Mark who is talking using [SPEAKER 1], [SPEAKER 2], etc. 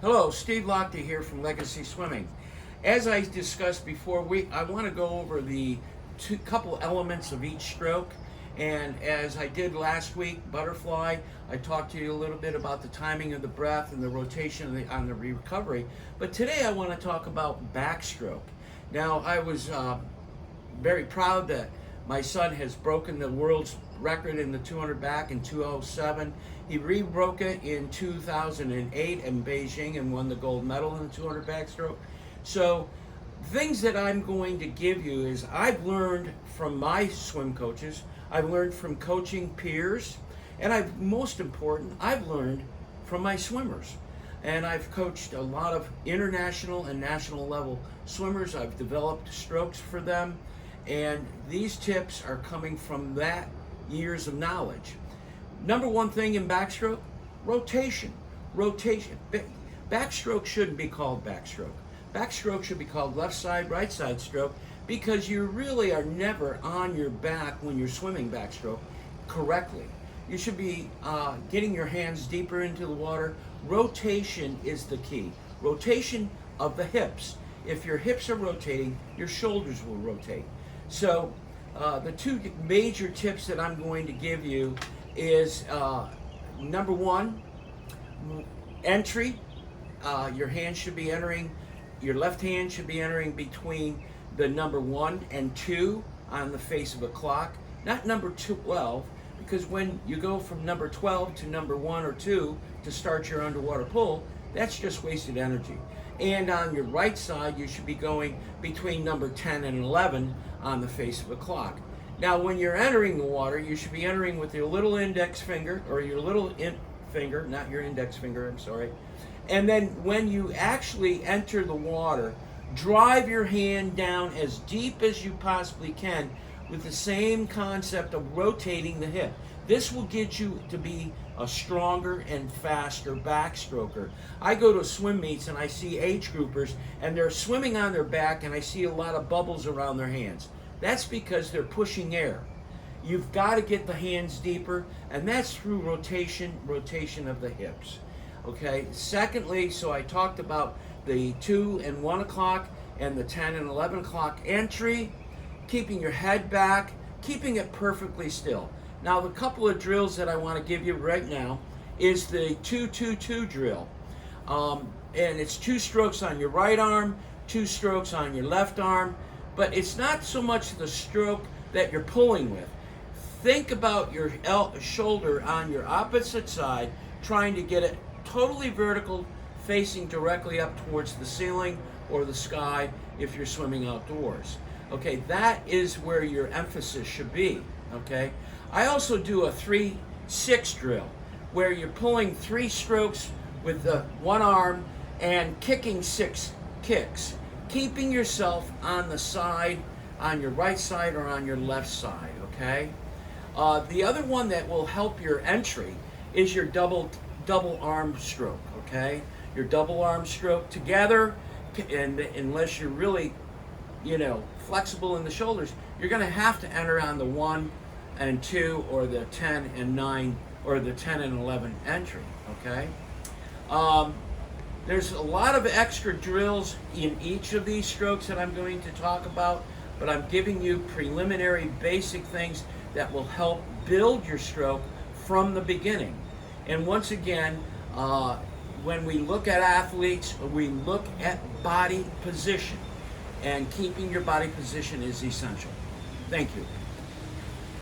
[SPEAKER 1] Hello, Steve Lochte here from Legacy Swimming. As I discussed before, I want to go over the couple elements of each stroke. And as I did last week, butterfly, I talked to you a little bit about the timing of the breath and the rotation on the recovery. But today I want to talk about backstroke. Now, I was very proud that my son has broken the world's record in the 200 back in 2:07. He re-broke it in 2008 in Beijing and won the gold medal in the 200 backstroke. So things that I'm going to give you is I've learned from my swim coaches, I've learned from coaching peers, and most important, I've learned from my swimmers. And I've coached a lot of international and national level swimmers. I've developed strokes for them. And these tips are coming from that years of knowledge. Number one thing in backstroke, rotation. Rotation. Backstroke shouldn't be called backstroke. Backstroke should be called left side, right side stroke, because you really are never on your back when you're swimming backstroke correctly. You should be getting your hands deeper into the water. Rotation is the key. Rotation of the hips. If your hips are rotating, your shoulders will rotate. So the two major tips that I'm going to give you is number one, entry. Your hand should be entering, your left hand should be entering between the number 1 and 2 on the face of a clock, not number 12, because when you go from number 12 to number 1 or 2 to start your underwater pull, that's just wasted energy. And on your right side, you should be going between number 10 and 11 on the face of a clock. Now, when you're entering the water, you should be entering with your little index finger, or your little finger, not your index finger, I'm sorry. And then when you actually enter the water, drive your hand down as deep as you possibly can with the same concept of rotating the hip. This will get you to be a stronger and faster backstroker. I go to swim meets and I see age groupers and they're swimming on their back and I see a lot of bubbles around their hands. That's because they're pushing air. You've got to get the hands deeper, and that's through rotation of the hips. Okay, secondly, so I talked about the 2 and 1 o'clock and the 10 and 11 o'clock entry, keeping your head back, keeping it perfectly still. Now, the couple of drills that I want to give you right now is the 2-2-2 drill. And it's 2 strokes on your right arm, 2 strokes on your left arm, but it's not so much the stroke that you're pulling with. Think about your shoulder on your opposite side, trying to get it totally vertical, facing directly up towards the ceiling or the sky if you're swimming outdoors. Okay, that is where your emphasis should be, okay? I also do a 3-6 drill, where you're pulling 3 strokes with the one arm and kicking 6 kicks, keeping yourself on the side, on your right side or on your left side, okay? The other one that will help your entry is your double arm stroke, okay? Your double arm stroke together, and unless you're really, flexible in the shoulders, you're going to have to enter on the 1 and 2 or the 10 and 9 or the 10 and 11 entry, okay? There's a lot of extra drills in each of these strokes that I'm going to talk about, but I'm giving you preliminary basic things that will help build your stroke from the beginning. And once again, when we look at athletes, we look at body position, and keeping your body position is essential. Thank you.